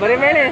बरे मेले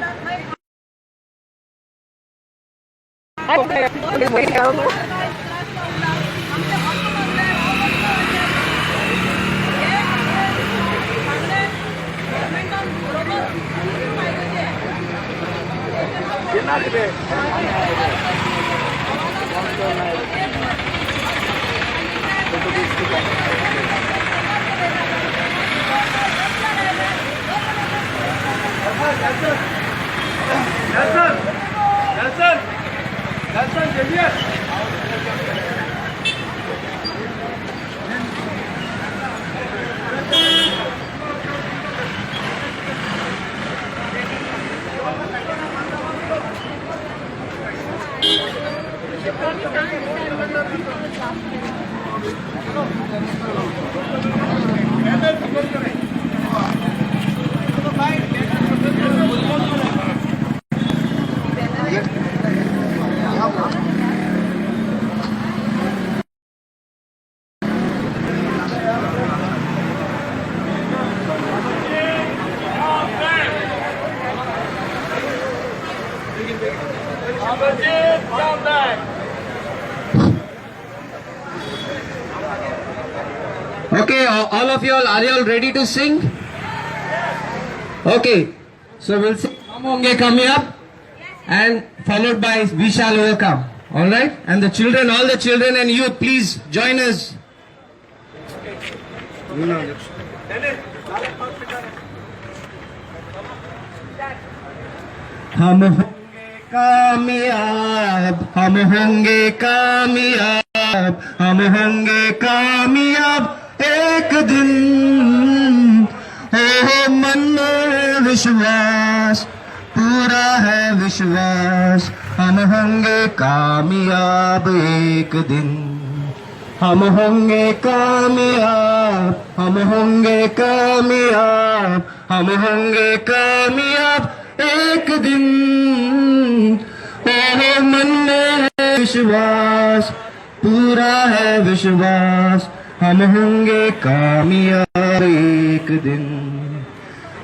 Okay, all of you are you all ready to sing? Okay, so we'll sing Hum Honge coming up and followed by We Shall Overcome. Alright? And the children, all the children and youth, please join us. हम होंगे कामयाब, हम होंगे कामयाब, हम होंगे कामयाब एक दिन। ओ मन में विश्वास, पूरा है विश्वास, हम होंगे कामयाब एक दिन। हम होंगे कामयाब, हम होंगे कामयाब, हम होंगे कामयाब एक दिन। ओ मन में है विश्वास, पूरा है विश्वास, हम होंगे कामयाब एक दिन।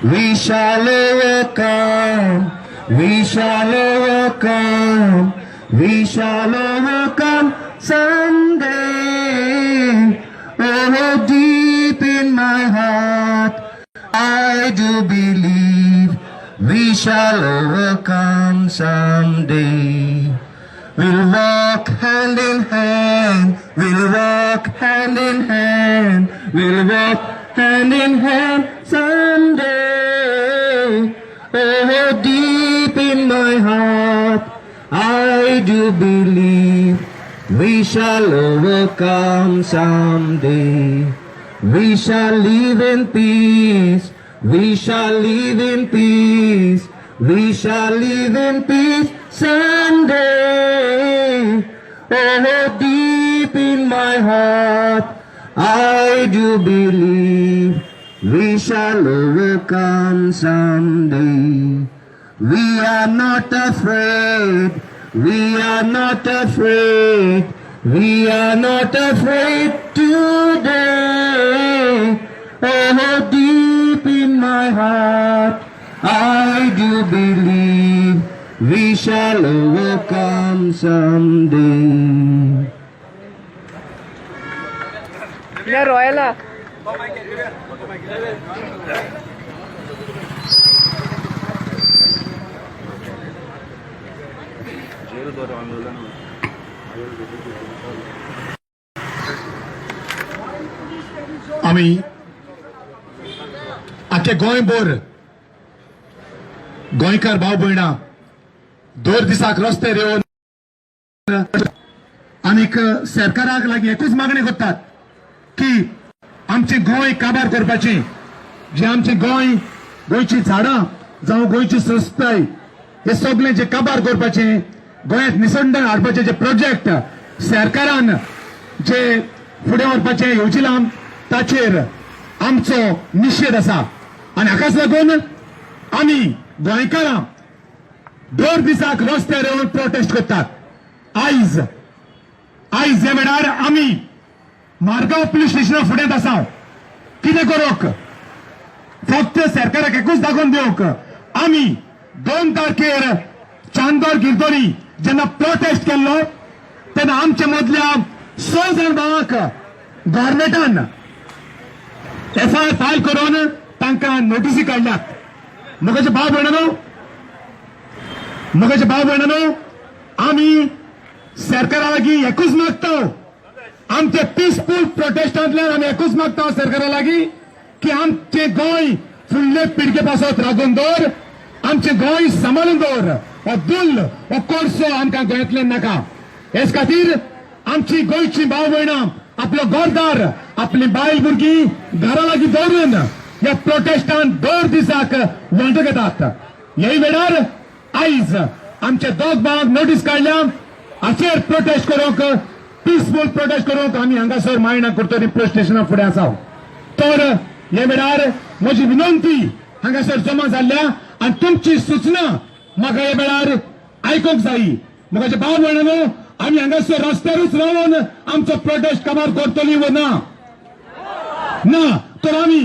We shall overcome, we shall overcome, we shall overcome someday. Oh, deep in my heart, I do believe we shall overcome someday. We'll walk hand in hand, we'll walk hand in hand, we'll walk hand in hand someday. Oh, deep in my heart, I do believe we shall overcome someday. We shall live in peace, we shall live in peace, we shall live in peace someday. Oh, deep in my heart, I do believe we shall overcome someday. We are not afraid, we are not afraid, we are not afraid today. Oh, deep in my heart, I do believe we shall overcome someday. या रोयला आम्ही आख्या गोंयभर गोंयकार भाव भयणां दर दिसाक रस्ते रेवन आनीक सरकाराक लागीं एकूच मागणी करतात की आमचे गोंय काबार करपाचें, जे आमचे गोंयची झाडां जावं गोंयची संस्थाय हे सगळें जे काबार करपाचें, गोंयांत निसंधान हाडपाचे जे प्रोजेक्ट सरकारान जे फुडें व्हरपाचें येवजिलां ताचेर आमचो निशेध आसा। आनी हाकाच लागून आमी गोंयकारां दर दिसाक रस्त्यार येवन प्रोटेस्ट करतात आयज ह्या वेळार आमी मारगांव पुलीस स्टेशना फुड्यांत आसा कितें करूंक फक्त सरकाराक एकूच दाखोवन दिवंक आमी 2 तारखेर चांदोर गिरदोरी जेन्ना प्रोटेस्ट केल्लो तेन्ना आमच्या मदल्या 6 जाण भावांक गव्हर्मेंटान FIR फायल करून तांकां नोटीसी काडल्यात म्हजे भाव भयणानो आमी सरकारा लागीं एकूच मागता आमचे पीसफूल प्रोटेस्टांतल्यान आमी एकूच मागता सरकारा लागीं की आमचे गोंय फुडले पिळगे पासत राखून दवर आमचे गोंय सांबाळून दवर हो दुल्ल हो कोर्सो आमकां गोंयांतल्यान नाका हेच खातीर आमची गोंयची भाव भयणां आपलो घरदार आपली बायल भुरगीं घरा लागीं दवरून ह्या प्रोटेस्टान दर दिसाक वांटो घेतात ह्याय वेळार आयज आमच्या दोग भावांक नोटीस काडल्या हाचेर प्रोटेस्ट करूंक पीसफूल प्रोटेस्ट करूंक आमी हांगासर मायणा कुर्तोरी पुलीस स्टेशना फुडें आसा तर ह्या वेळार म्हजी विनंती हांगासर जमा जाल्ल्या आनी तुमची सूचना म्हाका ह्या वेळार आयकूंक जायी म्हजे भाव भयणानो आमी हांगासर रस्त्यारूच रावन आमचो प्रोटेस्ट काबार करतली व ना तर आमी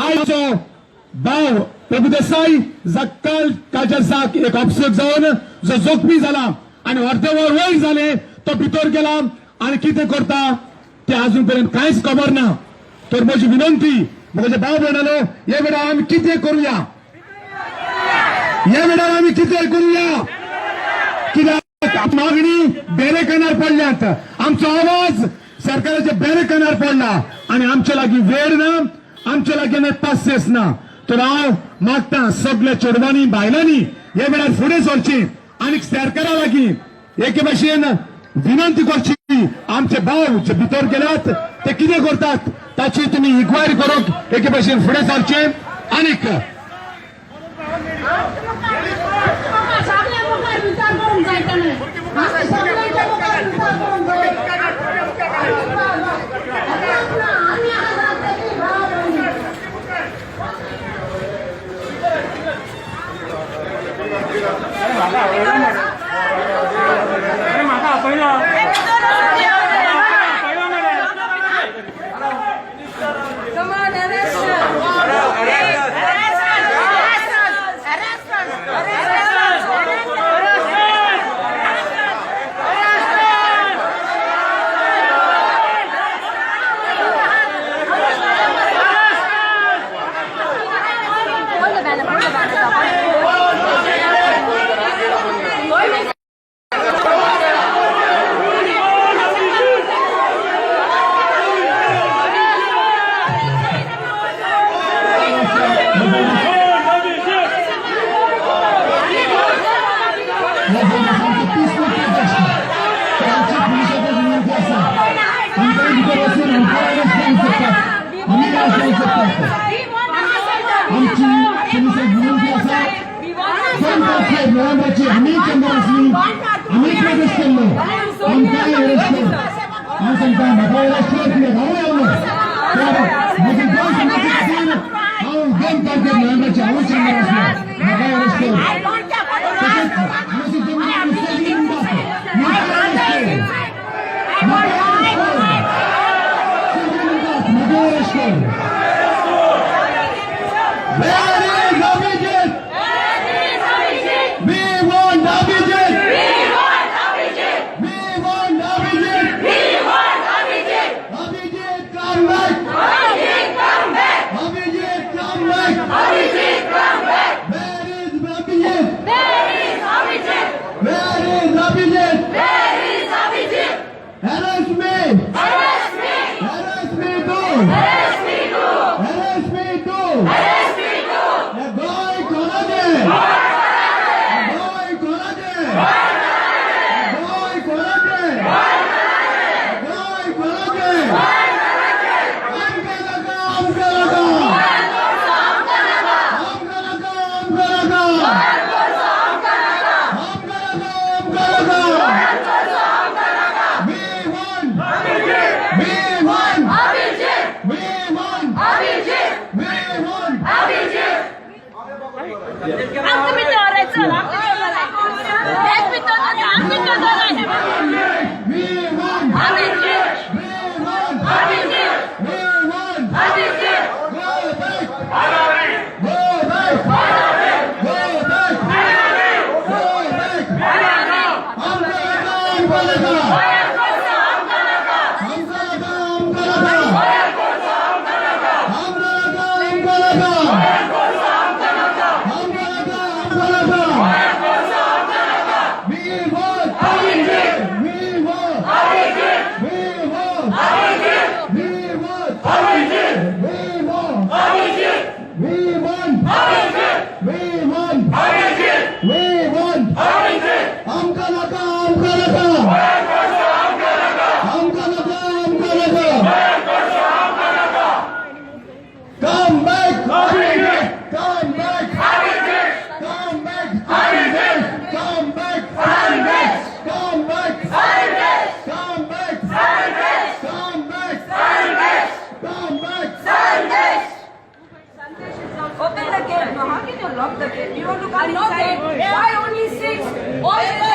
आयचो भाव प्रभुदेसाई काल ताच्या जाग एक अपघात जावन जो जखमी जाला आनी अर्देवर वयर जाले तो भितर गेला आनी कितें करता ते अजून पर्यंत कांयच खबर ना तर म्हजी विनंती म्हजे भाव भयणानो ह्या वेळार आमी कितें करूया कित्याक मागणी बेरे कानार पडल्यात आमचो आवाज सरकाराच्या बेरे कानार पडला आनी आमचे लागीं वेळ ना आमचे लागीं पासेस ना तर हांव मागता सगळ्या चेडवांनी बायलांनी ह्या वेळार फुडें सरची आनी सरकारा लागीं एके भाशेन विनंती करची आमचे भाव जे भितर गेल्यात ते कितें करतात ताची तुमी इन्क्वायरी करूंक एके भाशेन फुडें सरचे आनीक Aku minta orang salah. Come back! Come back! Come back! Come back! Come back! Come back! Come back! Come back! Open the gate. No, how can you lock the gate? You want to come inside? Why only 6? Open the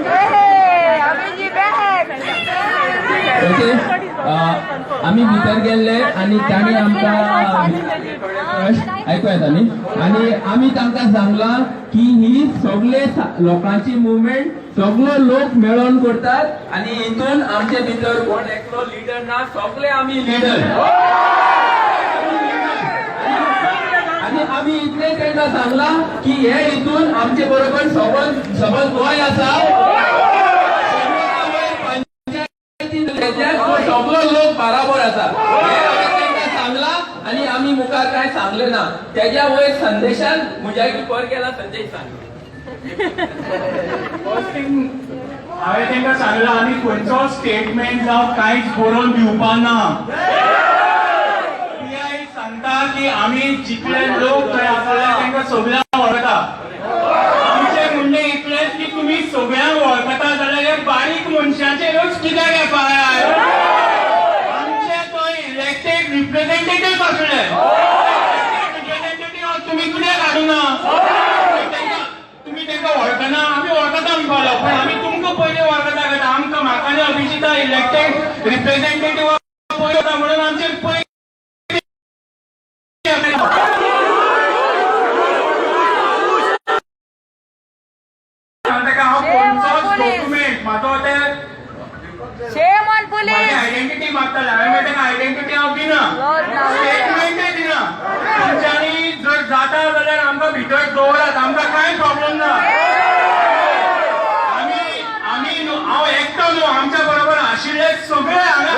Hey, Abhijit back. ऐकू येता न्ही आणि आम्ही तांकां सांगला की ही सगळे लोकांची मुवमेंट सगळे लोक मेळोन करतात आणि हितून आमचे भितर कोण एकलो लिडर ना सगळे आम्ही लिडर आणि आम्ही इतले तांकां सांगला की हे हितून आमचे बरोबर सबल गोंय आसा सगळो लोक बराबर आसा सांगला आणि आम्ही मुखार काय सांगले ना त्याच्या वयर संदेशान म्हज्या पर केला संदेश सांगला हांवें तांकां सांगलां आनी खंयचो स्टेटमेंट जावं कांयच बरोवन दिवपा ना PI सांगता की आमी जितले लोक थंय आसले तांकां सगळ्यांक वळखता आमचें म्हणणें इतलेंच की तुमी सगळ्यांक वळखता जाल्यार हे बारीक मनशाचेरूच कित्याक FIR आमचे थंय इलेक्टेड रिप्रेझेंटेटिव्ह आसले रिप्रेझेंटेटिव्ह तुमी कित्याक हाडूना तुम्ही त्यांना वळखना आम्ही वळखता म्हणपालो पण आम्ही तुमकां पयलीं वळखता कारण आमकां म्हाका आनी अभिजिता इलेक्टेड रिप्रेझेंटेटिव्ह पयलीं होता म्हणून आमचेर पयलीं हांव खंयचोच डॉक्युमेंट म्हाजो ते Shame on police. आयडेंटिटी मागताले हांवें ताका आयडेंटिटी हांव दिना स्टेटमेंटय दिना तुमच्यांनी जर जाता जाल्यार आमकां भितर दवरात आमकां कांय प्रॉब्लेम ना आमी हांव एकटो न्हू आमच्या बरोबर आशिल्ले सगळे हांगा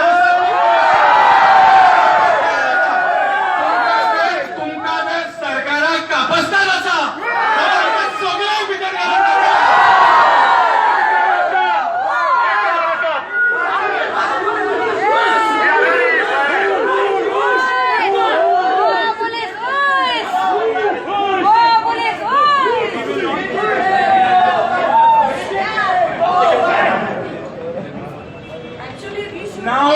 तुमकां जर सरकाराक कापस्ताद आसा जाल्यार आमकां सगळ्यांक भितर घालून Now,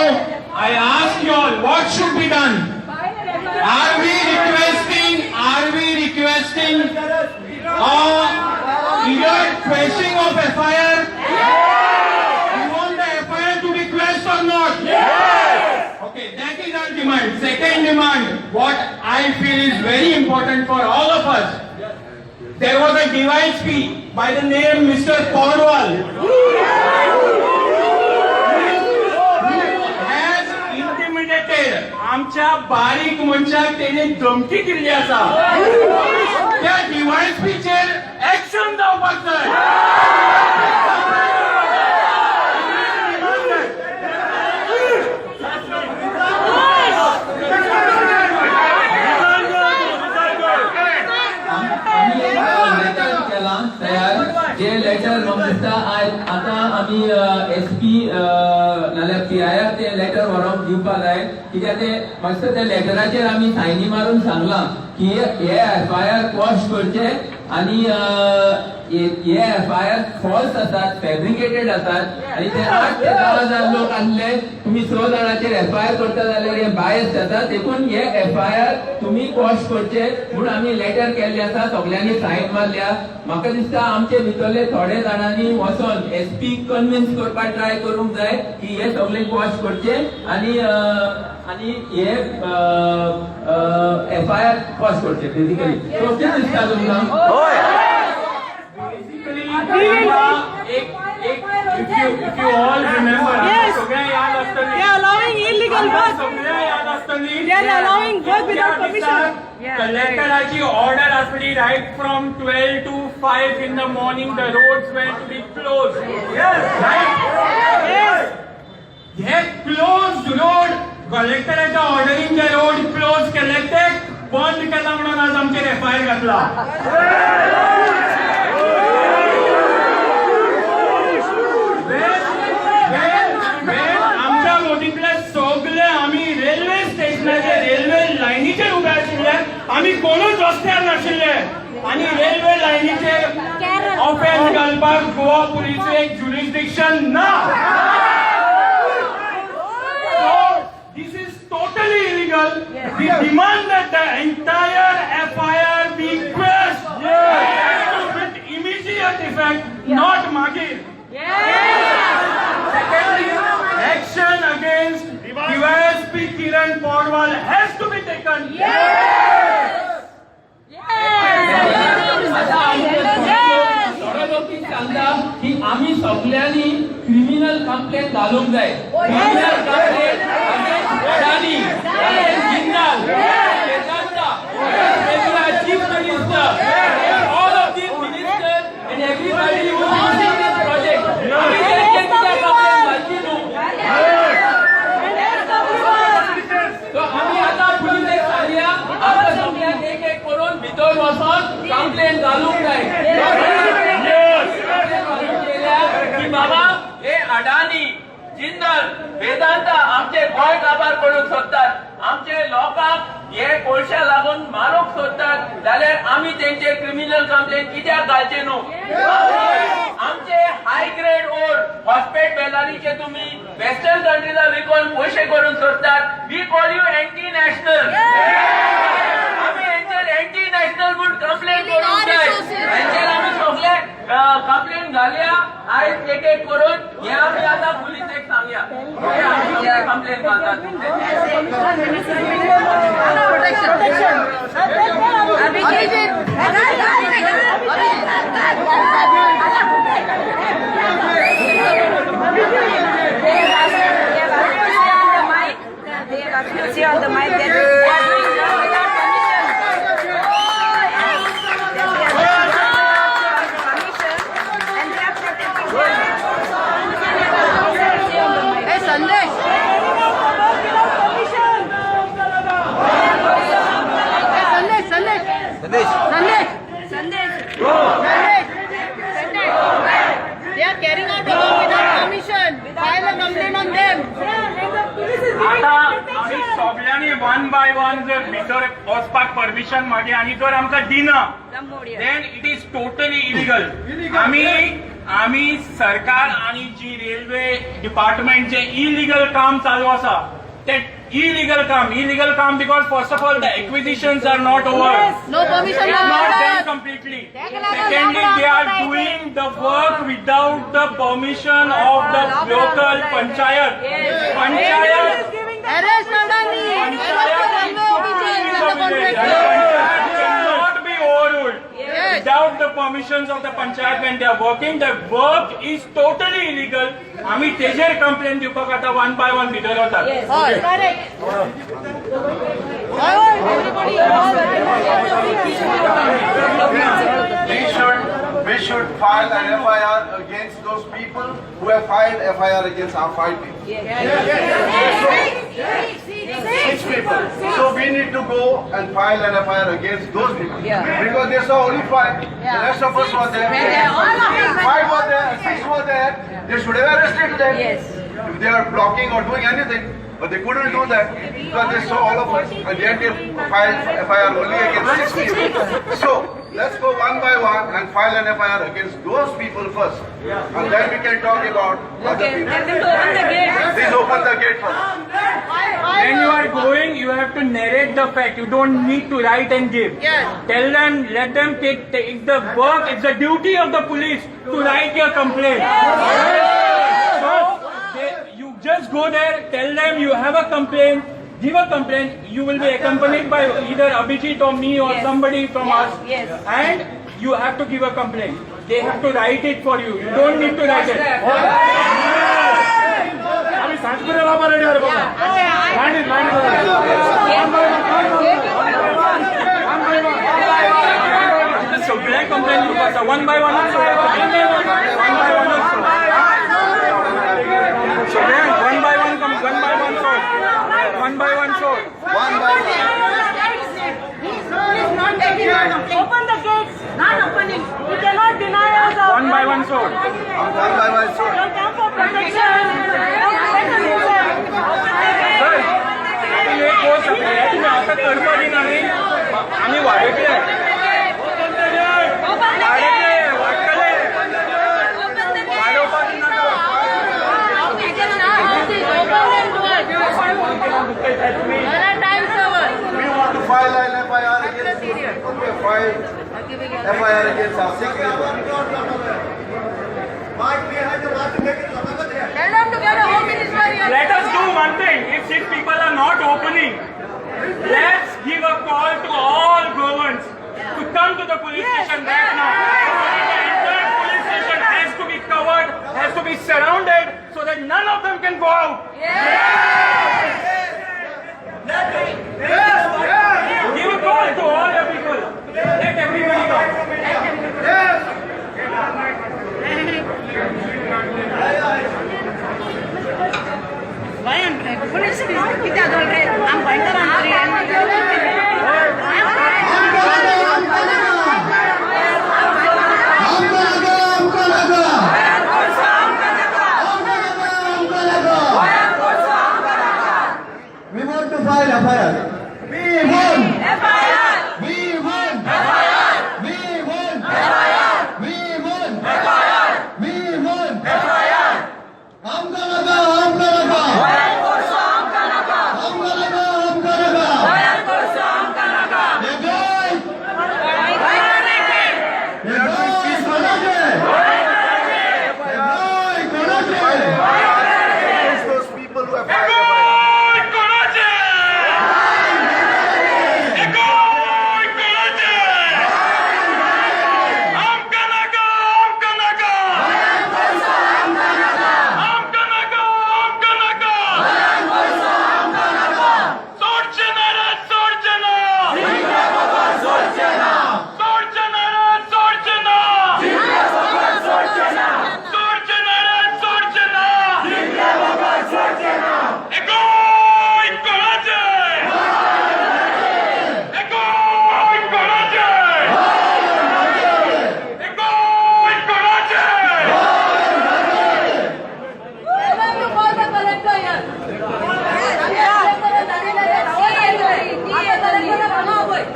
I ask you all, what should be done? Are we requesting either quashing of FIR? You want the FIR to be quashed or not? Yes! Okay, that is our demand. Second demand, what I feel is very important for all of us. There was a DYSP by the name Mr. Porwal. आमच्या बारीक मनशाक तेणे धमकी दिल्ली आसा त्या DYSPचेर action जावपाक जाय जे लेटर म्हाका दिसता आतां आमी SP नाल्यार PIR ते लेटर व्हरोंक दिवपा जाय कित्याक ते म्हाका दिसता त्या लेटराचेर आमी सायनी मारून सांगलां की हे FIR क्वॉश करचे आणि हे FIR फॉल्स आसात फॅब्रिकेटेड आसात आणि ते 8 ते 10,000 लोक आसले तुम्ही 6 जाणांचेर FIR करता जाल्यार हे बायस जाता देखून हे FIR तुम्ही क्वॉश करचे म्हणून आमी लेटर केल्ले आसा सगळ्यांनी सायन मारल्या म्हाका दिसता आमचे भितरले थोडे जाणांनी वचोन SP कन्विन्स करपाक ट्राय करूंक जाय की हे सगळे क्वॉश करचे आणि हे FIR क्वॉश करचे बेसिकली सो कितें दिसता तुमकां If you all remember, They are allowing illegal work. They are allowing work without permission. Collectoraची order असली right from 12 to 5 in the morning the roads were to be closed. Yes. Right? Yes. हे closed road collectoraच्या ordering जे road close केले ते बंद केला म्हणून आज आमचेर FIR घातला. आमच्या मोदींतले सगळे आम्ही रेल्वे स्टेशनाचेर रेल्वे लायनीचेर उबे आशिल्ले आमी कोणूच रस्त्यार नाशिल्ले आणि रेल्वे लायनीचेर ऑफेन्स घालपाक गोवा पुलिसेक ज्युरिस्डिक्शन ना This is totally illegal. We demand that the entire FIR be quashed with immediate effect, not magir. Secondly, action against DYSP Kiran Porwal has to be taken. Complaint घालूंक जाय criminal complaint against Adani against Jindal Vedanta against chief minister all of these ministers and everybody who is using this project आम्ही त्यांचे कित्याक complaint घालची न्हू तो आम्ही आता पुलिसेक सांगया आमच्या सगळ्यांक एक एक करून भितर वचोन कंप्लेंट घालूंक जाय की बाबा हे अडानी जिंदाल वेदांता आमचे गोंय काबार करूंक सोदतात आमचे लोकांक हे कोळशा लागून मारूंक सोदतात जाल्यार आमी तेंचे क्रिमिनल कंप्लेंट कित्याक घालचे न्हू आमचे हाय ग्रेड ओर फॉस्फेट बेलारीचे तुम्ही वेस्टर्न कंट्रीला विकून पयशे करून सोदतात we call you anti national आमी हेंचेर एंटी नॅशनल म्हूण कंप्लेंट करूंक जाय हेंचेर आमी सगळे कंप्लेंट घालया आयज एक एक करून हे आमी आतां पुलिसेक सांगया हे आमी कंप्लेंट घालतात See on the mic that they are doing this without permission. They are doing this without permission and they are protecting them. See on the mic. Hey, Sandesh. Sandesh. They are carrying out the work without permission. File a complaint on them. आता आमी सगळ्यांनी one by one जर भितर वचपाक permission मागे आनी जर आमकां दिना then it is totally illegal आमी सरकार आणि जी रेल्वे डिपार्टमेंटचे इलिगल काम चालू आसा ते इलिगल काम because first of all the acquisitions are not over. No permission. They are not done completely. Secondly, they are doing the work without the permission of the local panchayat. Arrest Adani. Cannot be overruled without the permissions of the panchayat when they are working. The work is totally illegal. आम्ही तेजेर complaint दिवपाक आता one by one भितर वतात. We should file an FIR against those people who have filed FIR against our 5 people. Six people. So we need to go and file an FIR against those people. Because they saw only 5. The rest of us were there. 5 were there, 6 were there. They should have arrested them. If they are blocking or doing anything. But they couldn't do that because they saw all of us and yet they filed FIR only against 6 people. So let's go one by one and file an FIR against those people first. And then we can talk about other people. Please open the gate first. When you are going, you have to narrate the fact. You don't need to write and give. Tell them, let them take the work. It's the duty of the police to write your complaint. You just go there, tell them you have a complaint, give a complaint. You will be accompanied by either Abhijit or me or somebody from us. And you have to give a complaint. They have to write it for you. You don't need to write it. सगळे complaint दिवपाक आसा one by one one by one sold. Open the gates. Not opening. You cannot deny us our One by one sold. Your camp for protection. Sir, एक गोष्ट तुम्ही आता करपाची नाही आम्ही वाढवले To file an FIR against people who have filed FIR against our 6 people. Let us do one thing. If 6 people are not opening, let's give a call to all Goans to come to the police station right now. The entire police station has to be covered, has to be surrounded so that none of them can go out. Give a call to all the people. Let everybody go. police kita dolre ang bantar antri We want to file FIR. We won. FIR. We won. FIR. We won. FIR. We won. FIR. We won. FIR. हमका लगा. Those people who have filed FIR.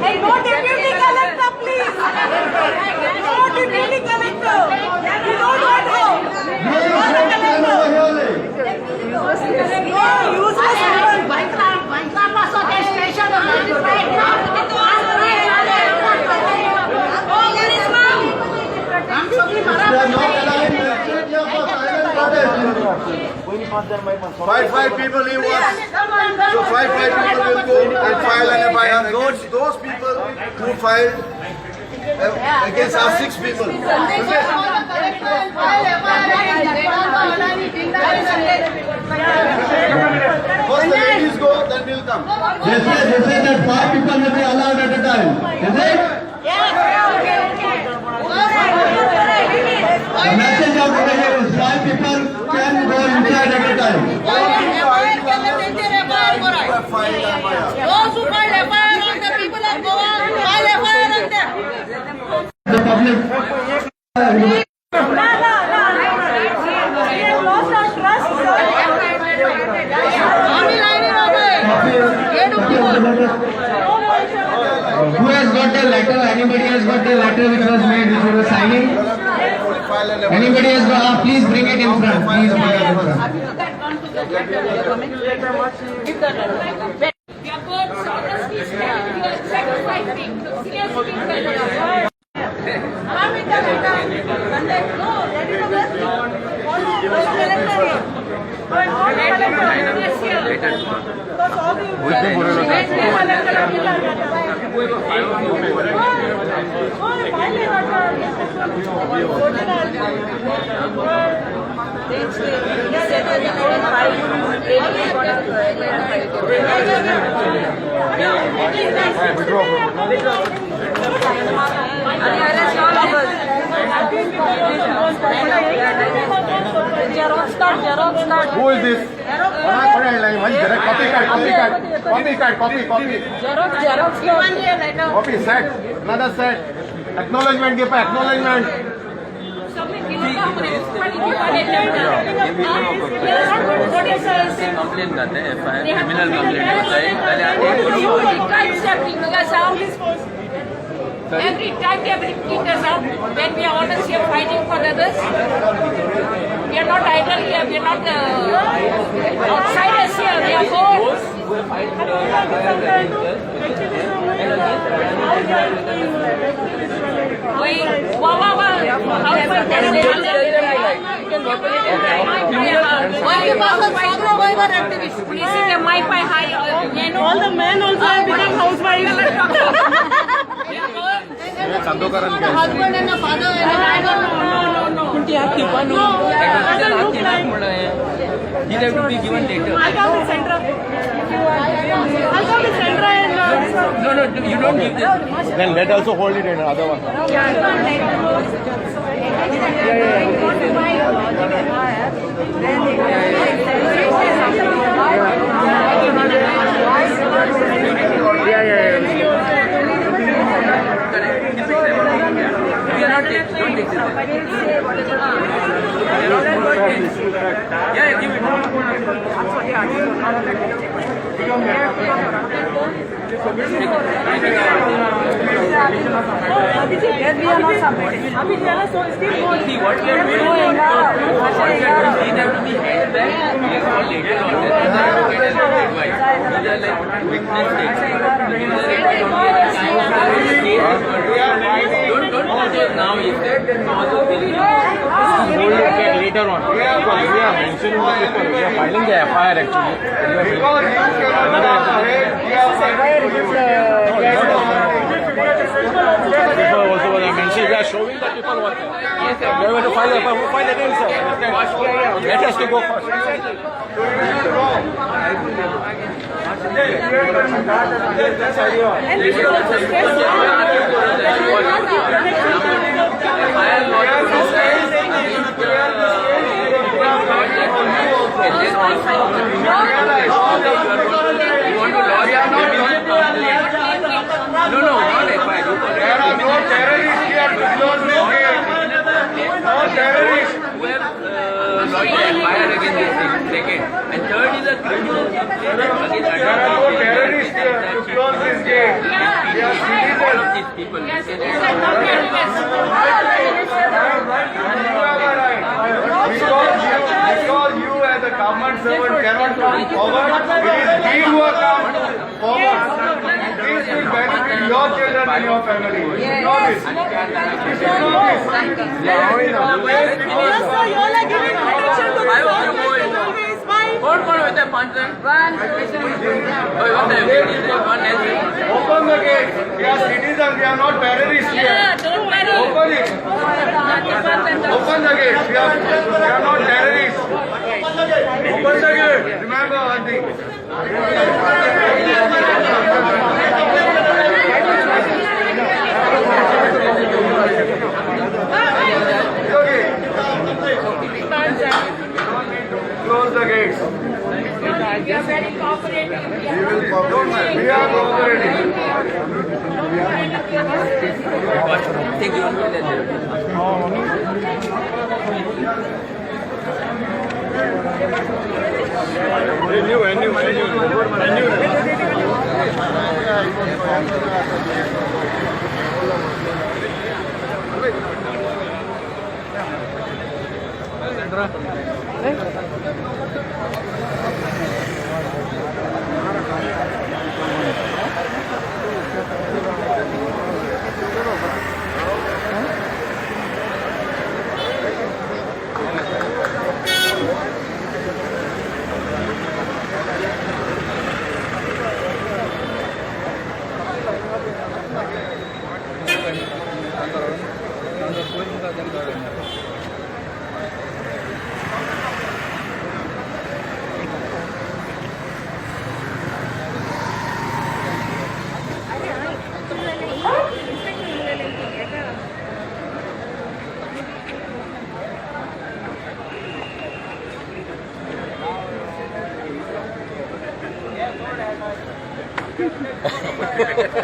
Hey, no deputy collector, please. No deputy collector. We don't want him. No collector. No useless people. Five people he wants. So five people will go and file an FIR against those people who filed against our 6 people. First the ladies go, then we'll come. They say that 5 people will be allowed at a time. Is it? The message of today is 5 people can go inside at a time. Those who file FIR on the people of Goa, file FIR on them. The public. We have lost our trust, sir. Who has got the letter? Anybody has got the letter which was made, which was signing? File an FIR. Anybody has got? Please bring it in front. Please bring it in front. Who is this? Copy, set. Another set. Acknowledgement, give acknowledgement. Complain करते हैं FIR criminal complaint होता है Every time they have kicked us out when we are honest here fighting for others. We are not idle here, we are not outsiders here, we are both. All the men also have become housewives. Husband and a father and I don't know. पूण ती आख्खी पण exhibition आख्खी नाक म्हणून he have to be given letter. I'll come to Centra. I'll come to Centra and. No, you don't give this. Then let also hold it in another one. You are not take, don't take this. Yeah, give Yes, we are not submitting. Abhi they are so still going. See what we are doing. What we are doing, these have to be held back. We have called later on that. These are to get as advice. These are like witness statements. Don't pause it now. If that pause it, Hold it back later on. We are mentioning the people. We are filing the FIR actually. Because you cannot people also what I mentioned. We are showing the people what. Yes, sir. We are going to file the FIR. Who file against us? Let us to go first. And we should also stress No, not FIR. There are no terrorists here to close the gate. No terrorists. Who have lodged FIR against this thing, second. And third is a criminal against There are no terrorists here to close this gate. They are all citizens. of these people. You have a right. Because you as a government servant cannot come forward, it is we who are come forward. This will benefit your children and your family. You should know this. You should know this. Yes, sir, you all are giving protection to Why the would you go in? always fine. What with the punch then? One. Oh, what the one else? Open the gate. We are citizens. We are not terrorists here. Don't worry. Open it. Open the gate. We are not terrorists. Open the gate. Remember one thing. It's okay. Close the gates. We are very cooperative. We will cooperate. We are cooperating. Take you on that.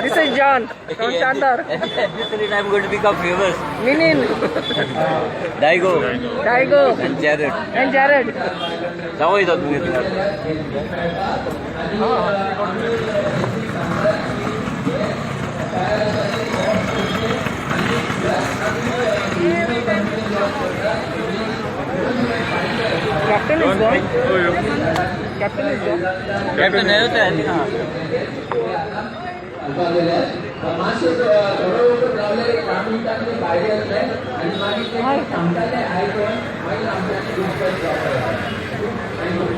This is John from Chandar. This rate I'm going to become famous. Minin, Daigo Daigo, and Jared. and Jared. Zawai da तुम्ही Captain is gone. Captain is gone. Captain है तो है ना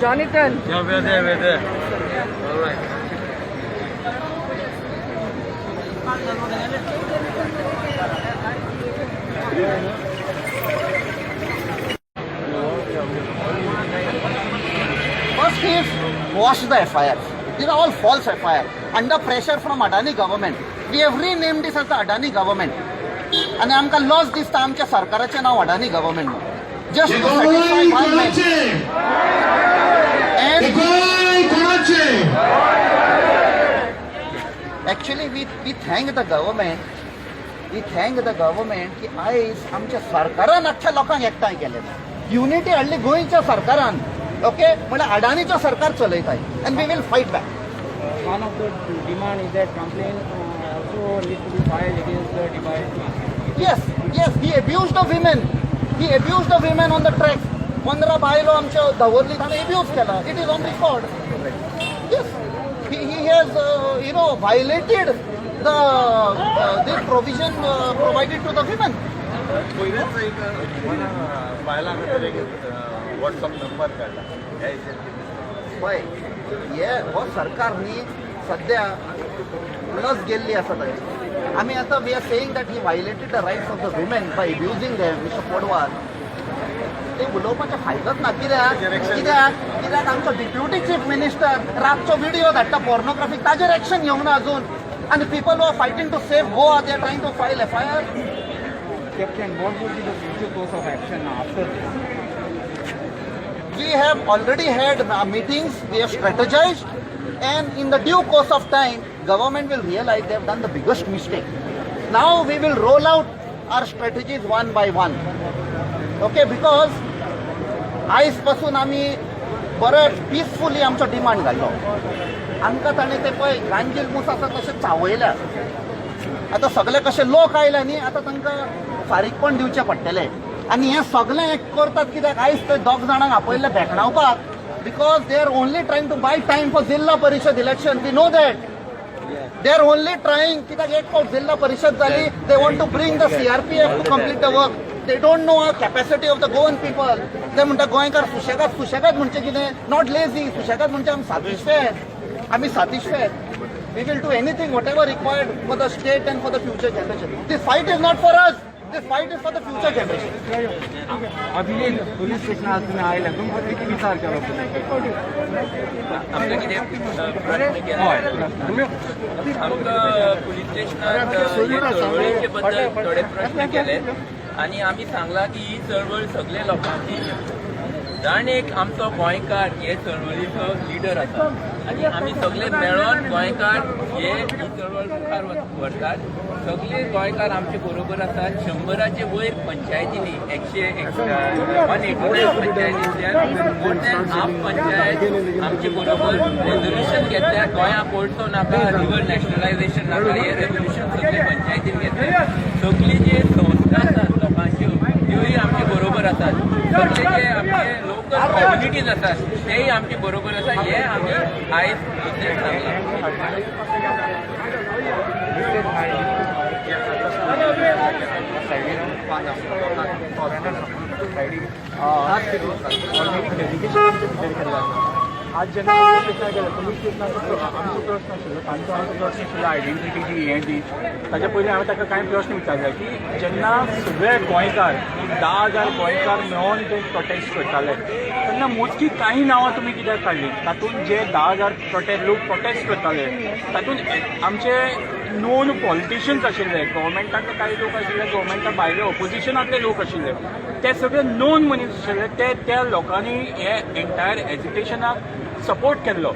Jonathan. Yeah, we're there. All right. the FIRs. These are all false FIR. Under pressure from Adani government. We have renamed this as the Adani government. आणि आमकां loss दिसता आमच्या सरकाराचें नांव अडानी गव्हर्मेंट म्हणून. Just to satisfy one man. Actually, we thank the government. We thank the government की आयज आमच्या सरकारान अख्ख्या लोकांक एकठांय केलें. युनिटी हाडली गोंयच्या सरकारान. ओके म्हळ्यार अडानीचो सरकार चलयताय. And we will fight back. One of the demand is that complaint also needs to be filed against the device. Yes, he abused the women. He abused the women on the tracks. 15 बायलो आमच्या दवरली ताणें abuse केला. It is on record. Yes, he has violated the this provision provided to the women. WhatsApp number काढला. पळय हे हो सरकारनी सध्या लस गेल्ली आसा ताची. आमी आतां we are saying that he violated the rights of the women by abusing them. Mister Padwar ते उलोवपाचें फायदोच ना. कित्याक आमचो डिप्युटी चीफ मिनिस्टर रातचो व्हिडिओ धाडटा पॉर्नोग्राफीक ताजेर एक्शन घेवंक ना अजून. आनी people who are fighting to save Goa they are trying to file FIR. Captain, what would be the future course of action after this? We have already had meetings, we have strategized, and in the due course of time, government will realize they have done the biggest mistake. Now we will roll out our strategies one by one. Okay, because आयजपासून आमी बरें peacefully आमचो demand घालो. आमकां ताणें ते पळय गांजील मूस आसा तशें चावयल्या. आतां सगळे कशे लोक आयले न्ही, आतां तांकां फारीकपण दिवचें पडटलें. आनी हें सगळें करतात कित्याक आयज ते दोग जाणांक आपयल्ले भेकणावपाक. Because they are only trying to buy time for Zilla Parishad election. We know that. They are only trying कित्याक एक फावट जिल्हा परिषद जाली. They want to bring the CRPF to complete the work. They don't know capacity of the Goan people. ते म्हणटा गोंयकार सुशेगाद म्हणजे कितें. Not lazy. सुशेगाद म्हणजे आमी satisfied. We will do anything, whatever required for the state and for the future generation. This fight is not for us. This fight is for the future generation. Abhijit police स्टेशनात तुम्ही आयला तुमकां किती विचार केलो आमकां कितें आमकां पुलीस स्टेशनात चळवळीचे बद्दल थोडे प्रश्न केले आनी आमी सांगला की ही चळवळ सगळे लोकांची. जाण एक आमचो गोंयकार हे चळवळीचो लिडर आसा आनी आमी सगळे मेळोन गोंयकार हे ही चळवळ मुखार व्हरतात. सगळे गोंयकार आमचे बरोबर आसात. 100चे वयर पंचायतींनी 189 पंचायतींतल्यान मोर दॅन हाफ पंचायत आमचे बरोबर रेझोल्युशन घेतल्या. गोंया पोर्टचो नाका, रिवर नॅशनलायझेशन नाका, हे रेझोल्युशन सगळे पंचायतीन घेतले. सगळी जे संस्था आसात लोकांच्यो त्योय आमचे बरोबर आसात. सगळे जे आमचे लोकल कम्युनिटीज आसात तेय आमचे बरोबर आसा. हे आमी आयज सांगला. आज जेन्ना पोलीस स्टेशनार गेले पोलीस स्टेशनाचो आमचो प्रश्न आशिल्लो तांचो आमचो प्रश्न आशिल्लो आयडेंटिटी दी हें दी. ताचे पयलीं हांवें ताका कांय प्रश्न विचारले की जेन्ना सगळे गोंयकार 10,000 गोंयकार मेळोन ते प्रोटेस्ट करताले तेन्ना मोजकी कांय नांवां तुमी कित्याक काडली. तातूंत जे 10,000 लोक प्रोटेस्ट करताले तातूंत आमचे नोन पॉलिटिशियन्स आशिल्ले, गव्हर्मेंटांतले कांय लोक आशिल्ले, गव्हर्मेंटा भायले ऑपोजिशनांतले लोक आशिल्ले, ते सगळे नोन मनीस आशिल्ले. त्या लोकांनी हे एंटायर एज्युकेशनाक सपोर्ट केल्लो.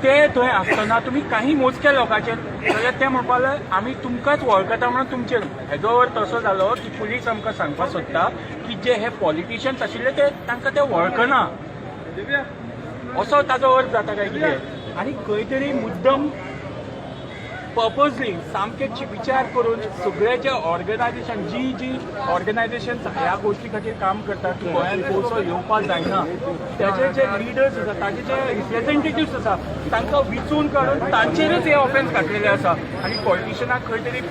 ते थंय आसतना तुमी काही मोजक्या लोकांचेर जाल्यार ते म्हणपाक लागले आमी तुमकांच वळखता म्हणून तुमचेर. हेजो अर्थ असो जालो की पुलीस आमकां सांगपाक सोदता की जे हे पॉलिटिशियन्स आशिल्ले ते तांकां ते वळखना असो ताजो अर्थ जाता काय कितें. आनी खंय तरी मुद्दम पर्पजली सामकें विचार करून सगळे जे ऑर्गनायजेशन जी ऑर्गनायजेशन ह्या गोष्टी खातीर काम करतात की गोंयांत कोर्सो येवपाक जायना त्याचे जे लिडर्स आसा ताचे जे रिप्रेझेंटेटिव्स आसा तांकां विचून काडून तांचेरच हे ऑफेन्स घातलेले आसा आनी पॉलिटिशनाक खंय तरी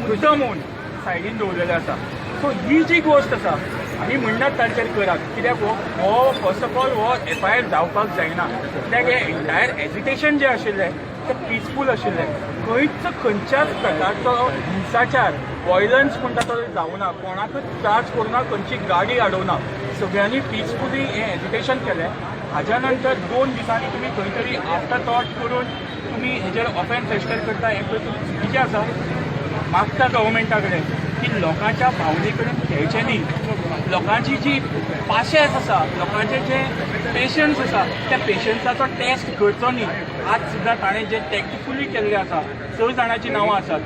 मुद्दम होवन सायडीन दवरलेले आसा. सो ही जी गोष्ट आसा आमी म्हणनात तांचेर करात कित्याक हो फर्स्ट ऑफ ऑल हो FIR जावपाक जायना. कित्याक हे एंटायर एज्युकेशन जे आशिल्लें ते पिसफूल आशिल्ले. खंयच्याच प्रकारचो हिंसाचार वॉयलन्स म्हणटा तो जावना, कोणाकूच त्रास करूना, खंयची गाडी अडवना. सगळ्यांनी पिसफुली हें एज्युकेशन केलें हाच्या नंतर 2 दिसांनी तुम्ही खंय तरी आफ्टर थॉट करून तुम्ही हेजेर ऑफेन्स रजिस्टर करता हें पळय तुमी चुकीचें आसा. मागता गव्हर्मेंटा कडेन की लोकांच्या भावने कडेन खेळचें न्ही. लोकांची जी पाशेंस आसा, लोकांचें जें पेशन्स आसा त्या पेशन्साचो टेस्ट करचो न्ही. आज सुद्दां ताणें जें टॅक्टिफुली केल्लें आसा 6 जाणांची नांवां आसात,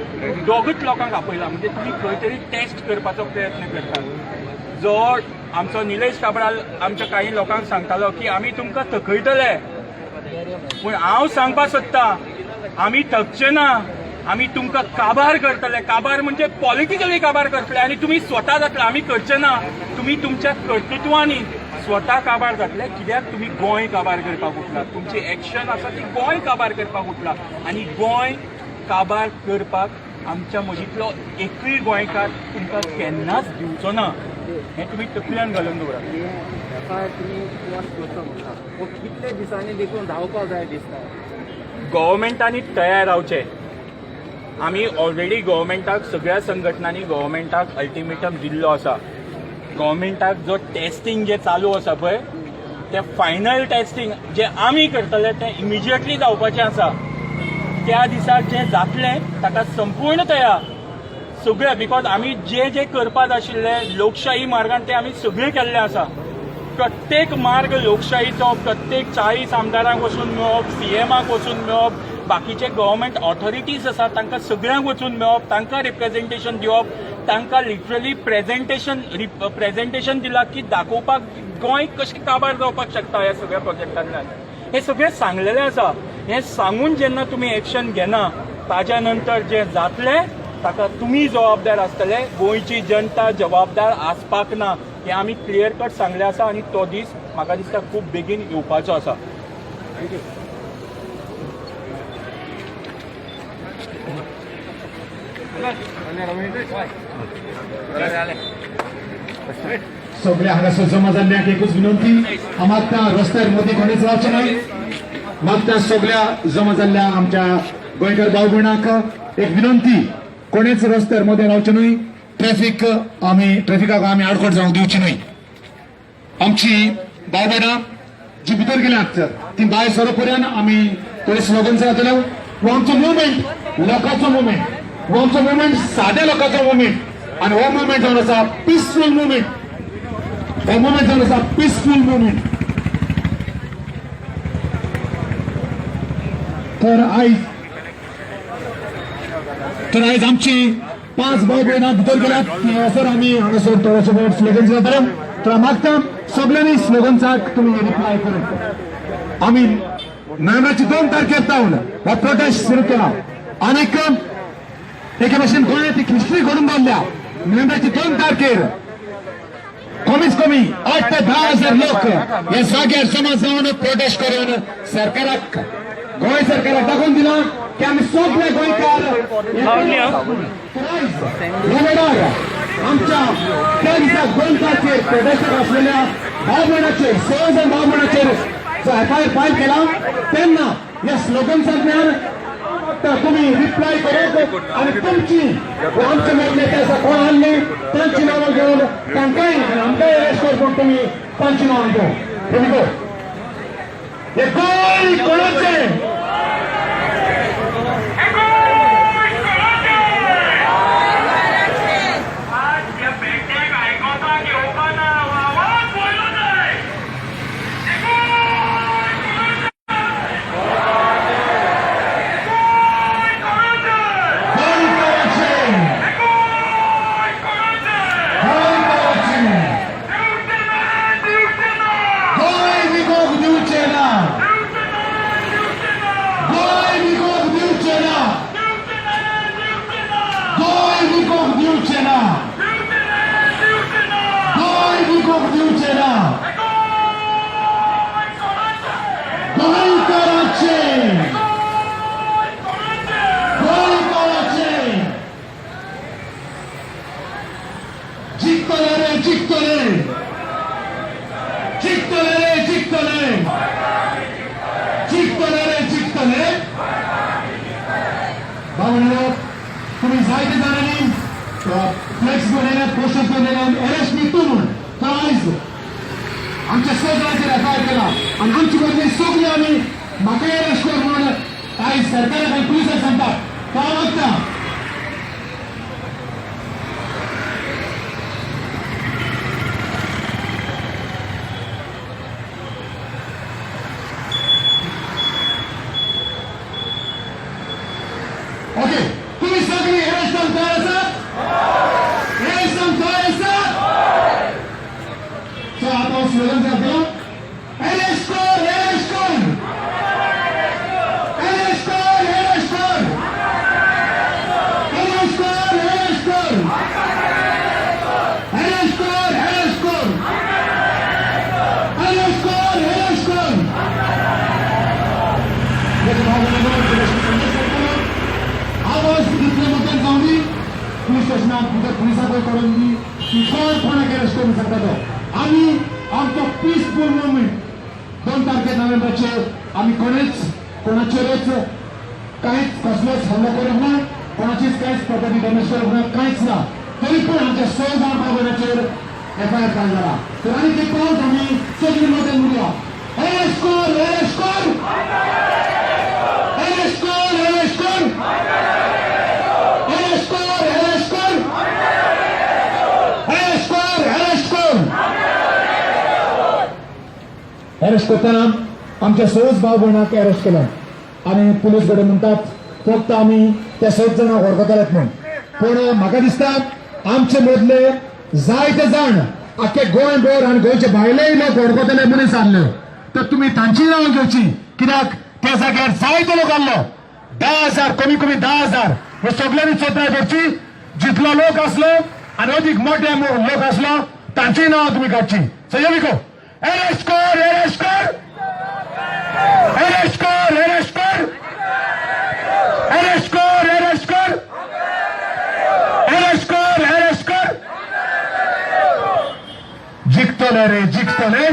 दोगूच लोकांक आपयला. म्हणजे तुमी खंय तरी टेस्ट करपाचो प्रयत्न करतात. जो आमचो निलेश काब्राल आमच्या काही लोकांक सांगतालो की आमी तुमकां थकयतले, पूण हांव सांगपाक सोदतां आमी थकचे ना. आमी तुमकां काबार करतले. काबार म्हणजे पॉलिटिकली काबार करतले आनी तुमी स्वता जातले. आमी करचे ना. तुमी तुमच्या कर्तृत्वांनी स्वता काबार जातले. कित्याक तुमी गोंय काबार करपाक उठलात. तुमची एक्शन आसा ती गोंय काबार करपाक उठला. आनी गोंय काबार करपाक आमच्या मदींतलो एकूय गोंयकार तुमकां केन्नाच दिवचो ना. हें तुमी तकल्यान घालून दवरात. एफआयआर तुमी क्वॉश करचो म्हणटा, पूण कितले दिसांनी देखून धांवपाक जाय दिसता. गव्हर्मेंटांनी तयार रावचे. आमी ऑलरेडी गव्हर्मेंटाक सगळ्या संघटनांनी गव्हर्मेंटाक अल्टिमेटम दिल्लो आसा. गव्हर्मेंटाक जो टेस्टिंग जे चालू आसा पळय तें फायनल टेस्टिंग जे आमी करतले तें इमिजिएटली जावपाचें आसा. त्या दिसाक जें जातलें ताका संपूर्ण तयार सगळे, बिकॉज आमी जे करपाक आशिल्ले लोकशाही मार्गान ते आमी सगळे केल्ले आसा. प्रत्येक मार्ग लोकशाहीचो, प्रत्येक 40 आमदारांक वचून मेळप, CMाक वचून मेळप, बाकीचे गव्हर्मेंट ऑथॉरिटीज आसात तांकां सगळ्यांक वचून मेळप, तांकां रिप्रेझेंटेशन दिवप, तांकां लिटरली प्रेझेंटेशन दिलां की दाखोवपाक गोंय कशें काबार जावपाक शकता ह्या सगळ्या प्रोजेक्टांतल्यान. हें सगळें सांगलेलें आसा. हें सांगून जेन्ना तुमी एक्शन घेना ताच्या नंतर जें जातलें ताका तुमी जबाबदार आसतले. गोंयची जनता जबाबदार आसपाक ना. हें आमी क्लियर कट सांगलें आसा आनी तो दीस म्हाका दिसता खूब बेगीन येवपाचो आसा. थँक्यू. सगळ्या हांगासर जमा जाल्ल्यांक एकूच विनंती, मागता रस्त्यार मदीं कोणीच रावचें नाही. मागता सगळ्या जमा जाल्ल्या आमच्या गोंयकार भाव भयणांक एक विनंती, कोणेच रस्त्यार मदीं रावचें न्हय. ट्रॅफिकाक आमी आडखोड जावंक दिवची न्हय. आमची भाव भयणां जी भितर गेल्यात ती भायर सरो पर्यंत आमी थोडे स्लोगन्स घातले. हो आमचो मुवमेंट लोकांचो मुवमेंट, हो आमचो मुवमेंट साद्या लोकांचो मुवमेंट. आनी हो मुवमेंट जावन आसा पिसफूल मुवमेंट. हो मुवमेंट जावन आसा पिसफूल मुवमेंट. तर आयज आमची 5 भाव भयणां भितर गेल्यात. हांगासर आमी हांगासर थोडेशे वेळ स्लोगन्स घातले. तर मागता सगळ्यांनी स्लोगन्साक तुमी रिप्लाय करात. आमी नोव्हेंबराची 2 तारखेर जावन हो प्रोटेस्ट सुरू केला. आनीक एके भशेन गोंयांत एक हिस्ट्री घडून दवरल्या. नोव्हेंबराची 2 तारखेर कमीत कमी 8 ते 10 हजार लोक हे जाग्यार जमा जावन प्रोटेस्ट करून सरकाराक, गोंय सरकाराक दाखोवन दिला की आमी सगळे गोंयकार आमच्या त्या दिसाक 2 तारखेर प्रोटेस्टाक आसलेल्या भाव भयणांचेर 6 जण भाव भयणांचेर एफआयआर फायल केला. तेन्ना ह्या स्लोगन्सांतल्यान तुम्ही रिप्लाय करत आणि तुमची आमचे नेते आसा कोण आणले तांची नावं घेऊन तांकांय आमकांय अरेस्ट करपून तुम्ही तांची नावं घेऊन हे गोंय कोणाचें. तुम्ही जायते जाणांनी फ्लेक्स घेवन येयल्यात, पोस्टर्स घेवन येयल्यात, अरेस्ट न्ही तूं म्हूण. तर आयज आमच्या सगळ्यांचे एफआयआर केला आणि आमची बदली सगळी आम्ही म्हाका अरेस्ट कर म्हणून काही सरकाराक आनी पुलिसाक सांगतात काय वागता ओके तुम्ही सगळी अरेस्ट जावंक तयार आसात अरेस्ट जावंक तयार आसात सो आता हांव स्लोगन करतलो अरेस्ट कर अरेस्ट कर अरेस्ट कर अरेस्ट कर अरेस्ट कर अरेस्ट कर अरेस्ट कर अरेस्ट कर अरेस्ट कर अरेस्ट कर आवाज इतले मतदान जावनी पुलीस स्टेशनाक पुलिसाक करून दी की कोणाक अरेस्ट करून सांगता तो आम्ही आमचो पीसफुल मुवमेंट 2 तारखे नोव्हेंबरचेर आम्ही कोणाचेरच कांयच कसलोच हल्लो करूंक ना कोणाचीच कांयच प्रॉपर्टी डॅमेज करूंक ना कांयच ना तरी पण आमच्या 6 जाण भावनाचेर एफआयआर काल जाला तर आनी ते पावस आमी सगळी मदत उरया अरेस्ट कर अरेस्ट कर अरेस्ट कर अरेस्ट कर अरेस्ट कर अरेस्ट कर अरेस्ट कर अरेस्ट कर अरेस्ट करताना आमच्या 6 भाव भयणाक अरेस्ट केला आणि पुलीस कडेन म्हणटात फक्त आमी त्या 6 जाणांक वळखतलेत म्हणून पण म्हाका दिसता आमचे मदले जायते जाण आख्खे गोंयभर आनी गोंयचे भायलेय लोक वळखतले मनीस आहले तर तुम्ही तांची नांवां घेवची कित्याक त्या जाग्यार जायते लोक आहलो 10,000 कमी कमी 10,000 हे सगळ्यांनी चोत्राय करची जितलो लोक असलो आणि अदीक मोठे लोक असलो तांची नांवां तुम्ही काडची सो गो अरेस्ट कर अरेस्ट कर अरेस्ट कर अरेस्ट कर अरेस्ट कर अरेस्ट कर अरेस्ट कर अरेस्ट कर जिंकतले रे जिंकतले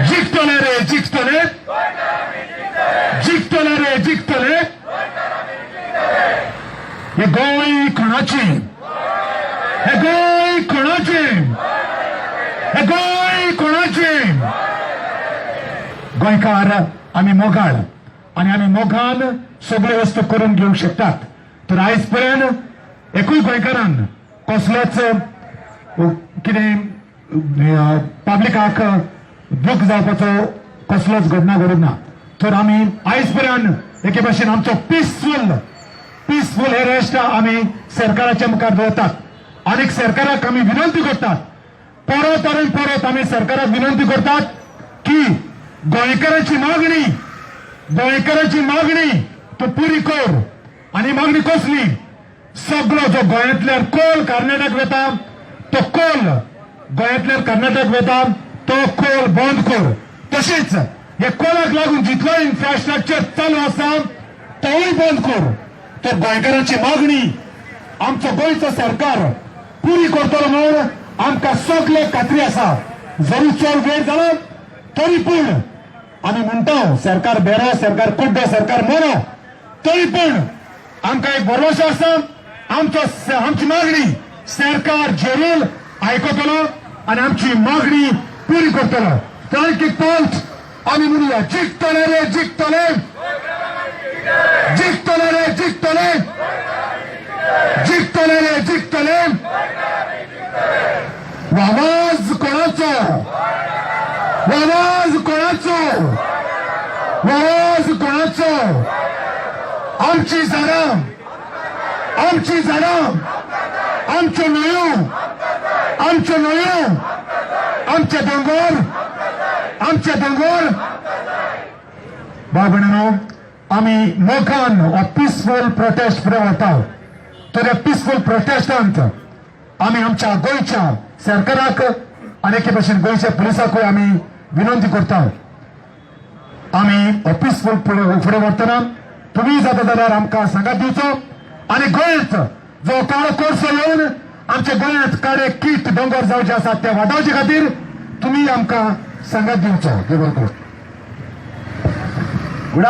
जिंकतले रे जिंकतले जिंकतले रे जिंकतले हे गोंय कोणाची हे गोंय कोणाची हे गोंय कोणाचे गोंयकार आम्ही मोगाळ आणि आम्ही मोगान सगळे वस्तू करून घेवंक शकतात तर आयज पर्यंत एकूय गोंयकारान कसलोच कितें पब्लिकाक दूख जावपाचो कसलोच घडना घडूंक ना तर आमी आयज पर्यंत एके भाशेन आमचो पीसफुल अरेस्ट आमी सरकाराच्या मुखार दवरतात आनी सरकाराक आमी विनंती करतात परत आम्ही सरकाराक विनंती करतात की गोंयकारांची मागणी तो पुरी कर आणि मागणी कसली सगळो जो गोंयांतल्यान कोल कर्नाटक वता तो कोल गोंयांतल्यान कर्नाटक वता तो कोल बंद कर तशेंच हे कोलाक लागून जितलो इन्फ्रास्ट्रक्चर चालू आसा तोय बंद कर तर गोंयकारांची मागणी आमचो गोंयचो सरकार पुरी करतलो म्हणून आमकां सगळे खात्री आसा जरी चड वेळ जालो तरी पण आमी म्हणटा सरकार बेरो सरकार कुड्डो सरकार मोरो तरी पण आमकां एक भरवसो आसा आमची मागणी सरकार जरूर आयकतलो आणि आमची मागणी पुरी करतलो तर एक पावट आमी म्हणुया जिंकतले रे जिंकतले जिंकतले रे जिंकतले जिंकतले रे जिंकतले आवाज कोणाचो आवाज कोणाचो आवाज कोणाचो आमची झाडां आमच्यो न्हंयो आमचे दोंगर बाबणनो आमी मोगान पीसफुल प्रोटेस्ट फुडें वता तर ह्या पीसफुल प्रोटेस्टांत आमी आमच्या गोंयच्या सरकाराक आनी एके भाशेन गोंयच्या पुलिसाकूय आमी विनंती करता आमी पीसफुल फुडें वतना तुम्ही जाता जाल्यार आमकां सांगात दिवचो आनी गोंयांत जो काळो कोर्सो येवन आमच्या गोंयांत काळे कीट दोंगर जावचे आसात ते वाटावचे खातीर तुम्ही आमकां सांगात दिवचो देव बरें करूं गुड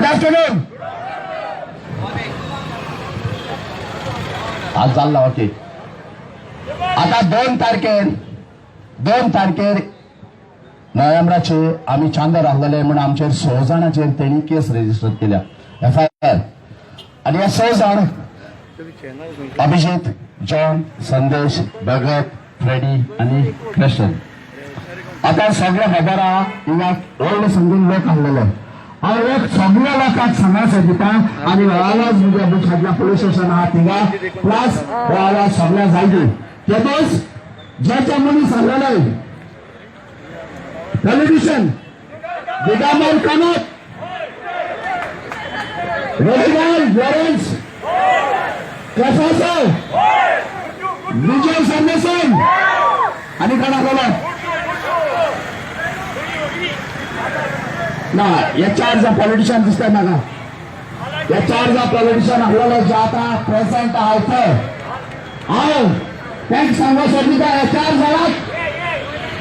आफ्टरनून आज जाल्ला ओके आता 2 तारखेर 2 तारखेर नोव्हेंबराचे आम्ही चांदर आहलेले म्हणून आमचेर 6 जाणांचेर तेणी केस रजिस्टर केल्या FIR आणि हे 6 जाण अभिजित, जॉन, संदेश, भगत, फ्रेडी आणि कृष्ण. आता सगळे खबर आहा हिंगा व्हडले संख्येन लोक आहलेले. हांव एक सगळ्या लोकांक सांगायचं दिता आणि हो आवाज म्हणजे बुचातल्या पुलीस स्टेशन आहा थिंगा प्लस हो आवाज सगळ्या जायचे तेतूच जे मनीस आहलेले politician Digambar Kamat, Reginald Lawrence, प्रशासक विजय संदेशन आणि कोणा बोला ना हे 4 जा पॉलिटिशियन दिसतात म्हाका. हे 4 जा पॉलिटिशियन आहलेले जे आता प्रेझेंट आहा थंय हांव तांकां सांगपाक दिता हे 4 जाणांक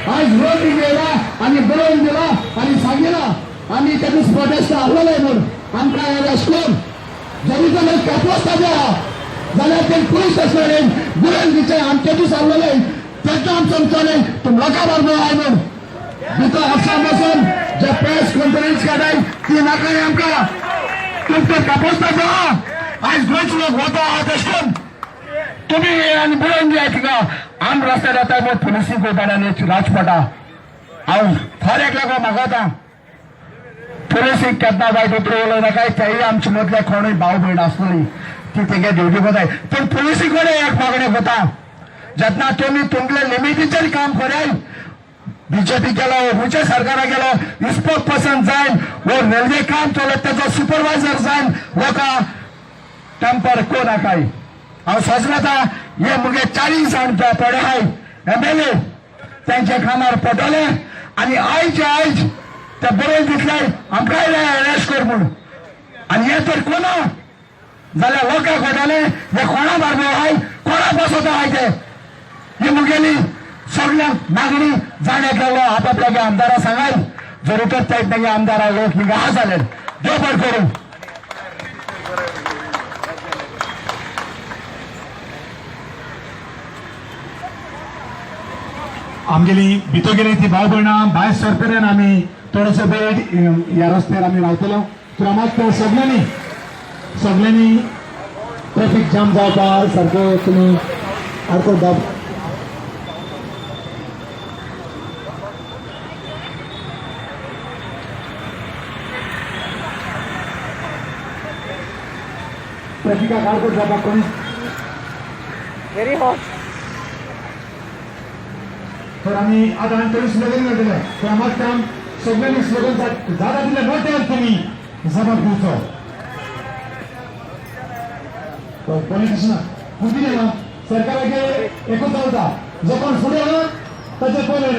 आज नोटीस येयला आनी बरोवन दिला आनी सांगितला आमी त्या दीस प्रोटेस्ट आहलेले म्हणून आमकां अरेस्ट करून जरी जाल्यार कॅपोस्ताचे आहा जाल्यार ते पुलीस स्टेशनार बरोवन दिचे आमचे दीस आहलेले तेन्ना आमचो चले तुम लोकां बरोबर आय म्हणून भितर हापसान बसून जे प्रेस कॉन्फरन्स काडाय ती नाका आमकां तुमचो कॅपोस्ताचो आहा आज गोंयचे लोक वता आहा तेश कोन्न तुम्ही आणि बरोवन दिया थिंगा आम रस्त्यार येता मग पुलिसी कोर्टान राजपटा हांव थोड्याक लागून म्हाका आतां पुलिसीक केन्ना वायट उतरवलो नाका तेय आमचे मदले कोणूय भाव भयण आसतली ती तेगे ड्युटी कोताय पूण पुलिसी कडेन एक मागणें कोता जेन्ना तुमी तुमले लिमिटीचेर काम कराय बीजेपी गेलो खंयच्या सरकारा गेलो स्पोक पर्सन जायन वो रेल्वे काम चलत तेजो सुपरवायझर जायन लोकां टेम्पर को नाकाय. हांव सोचता हे मुगे 40 जाण पडे हाय MLA तेंचे कामार पडटले आनी आयचे आयज ते बरोवन दितले आमकांय अरेस्ट कर म्हूण आनी हे तर कोना जाल्यार लोकांक वयतले हे कोणा बरोबर हाय कोणा बसता हाय ते ही मुगेली सगळ्यांक मागणी जाण्याक लागलो आपापल्या आमदारां सांगाय जरूर तर तेगे आमदारां लोक हिंगा आहा जाले देव बरें करूं. आमगेली भितर गेली ती भाव भयणां भायर सरकारान आमी थोडोसो वेळ ह्या रस्त्यार आमी रावतलो क्रमांक सगळ्यांनी ट्रॅफिक जाम जावपा सारको तुमी सारको दाब ट्रॅफिकाक आडको जावपाक कोणी Very hot. तर आम्ही आता तरी स्लोगन घातले क्रमांक सगळ्यांनी स्लोगन जाता तितले मोठे तुम्ही जबाब दिवचो पॉलिटिशियन कुठे गेला सरकाराचे एकूच चलता जो कोण फुडें आहा ताचे पयले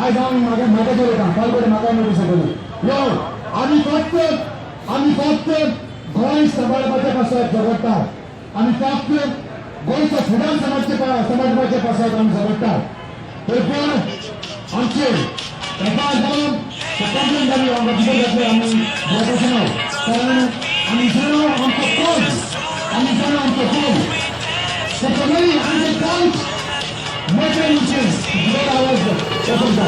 आयज हांव म्हाका उलयतां फाल कडेन म्हाका नोटीस केली यो आमी फक्त गोंय सांबाळपाचे पासत झगडटात आमी फक्त गोंयचो फुडार समजपाचे पासत आमी झगडटात. पण आमचे एका जाऊन कंप्लेंट झाली घातले आम्ही कारण आम्ही जाणो आमचो कोण आम्ही जाणो आमचो कोण सगळी आमचे कांच मोठे उंचे आवाज पसंत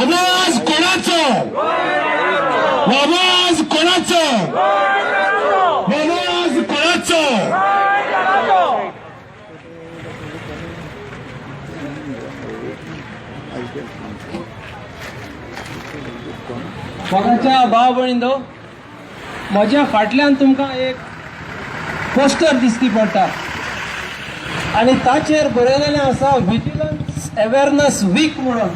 आवाज कोणाचा आवाज कोणाचा आवाज कोणाचा मोगाच्या भाव भयणींनो म्हज्या फाटल्यान तुमकां एक पोस्टर दिसती पडटा आनी ताचेर बरयलेलें आसा विजिलन्स अवेरनेस वीक म्हणून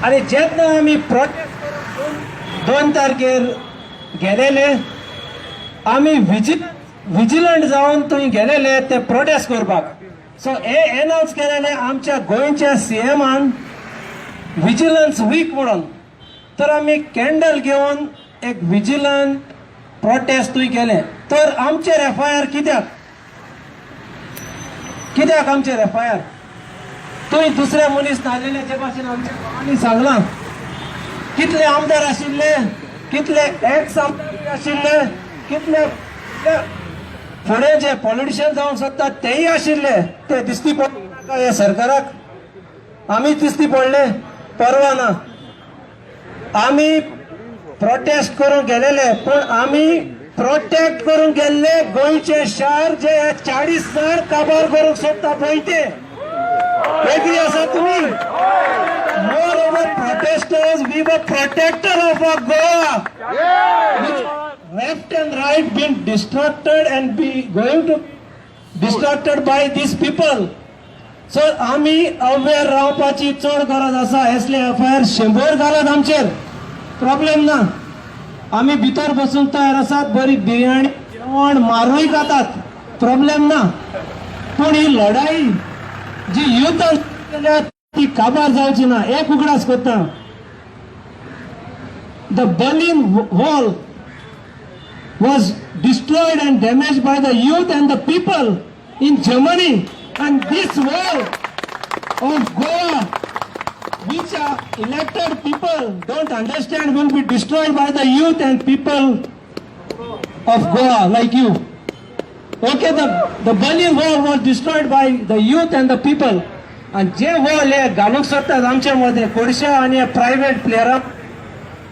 आनी जेन्ना आमी प्रोटेस्ट करून 2 तारखेर गेलेले आमी विजिलंट जावन थंय गेलेले ते प्रोटेस्ट करपाक सो हे अनाउन्स केलेले आमच्या गोंयच्या CMान विजिलन्स वीक म्हणून तर आम्ही कॅन्डल घेऊन एक विजिलंट प्रोटेस्ट तुय केले तर आमचेर FIR कित्याक आमचेर FIR तुय दुसरे मनीस नाशिल्ल्याचे भाशेन आमच्या सांगला कितले आमदार आशिल्ले कितले एक्स आमदार आशिल्ले कितले फुडें जे पॉलिटिशियन जावंक सोदतात तेय आशिल्ले ते दिसती पडटा हे सरकाराक आमीच दिसती पडले परवा ना आमी प्रोटेस्ट करूंक गेलेले पण आमी प्रोटेक्ट करूंक गेल्ले गोंयचे शार जे 40,000 काबार करूंक सोदता पळय ते वेगळी आसा तुमी moreover protesters we were protector of our Goa which left and right been distracted and be going to distracted by these people so आमी अवेअर रावपाची चड गरज आसा असले FIR 100 घालात आमचेर प्रॉब्लेम ना आमी भितर बसूंक तयार आसात बरी बिर्याणी जेवण मारूय खातात प्रॉब्लेम ना पूण ही लढाई जी युद्धान केल्या ती काबार जावची ना एक उगडास करता the Berlin wall was destroyed and damaged by the youth and the people in Germany and this wall of Goa which are elected people don't understand will be destroyed by the youth and people of Goa like you okay the Berlin wall was destroyed by the youth and the people आणि जे wall हे घालूंक सोदतात आमचे मदें कोडशा आनी private प्लेयराक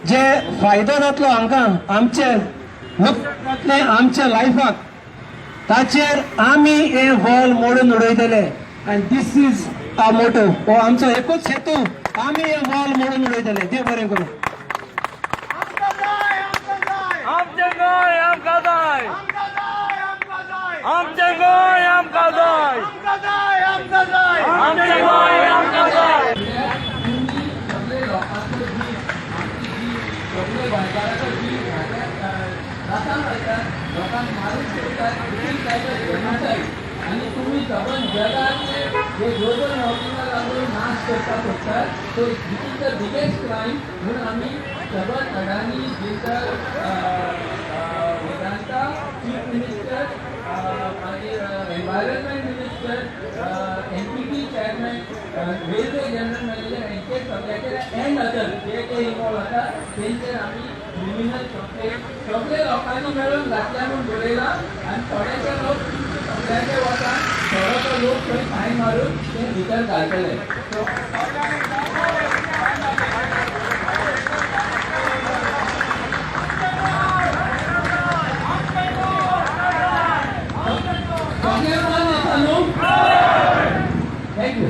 जे फायदो जातलो हांकां आमचे जातले आमच्या लायफाक ताचेर आमी हे वॉल मोडून उडयतले आनी दिस इज आ मोटो हो आमचो एकूच हेतू आमी हे वॉल मोडून उडयतले देव बरें करूं आमचे गोंय आमकां जाय आमचे गोंय आमकां जाय आमचे गोंय आमकां जाय लोकांक मारून सोडतात आणि तुम्ही सबंद जगाचे जे ग्लोबल वॉर्मिंगाक लागून नाश करता पडटात so this is the biggest crime म्हणून आमी सबंद अडानी गिटर वेदांता चीफ मिनिस्टर मागीर environment minister NPT chairman railway general manager हेंचे सगळ्याचे एंड अदर जे ते इन्वॉल्व आसा तेंचेर आमी क्रिमिनल कंप्लेंट सगळे लोकांनी मेळून घातल्या म्हणून बरयला आनी थोडेशे लोक सगळ्याचे वतान थोडोसो लोक थंय फायन मारून ते भितर घालतले थँक्यू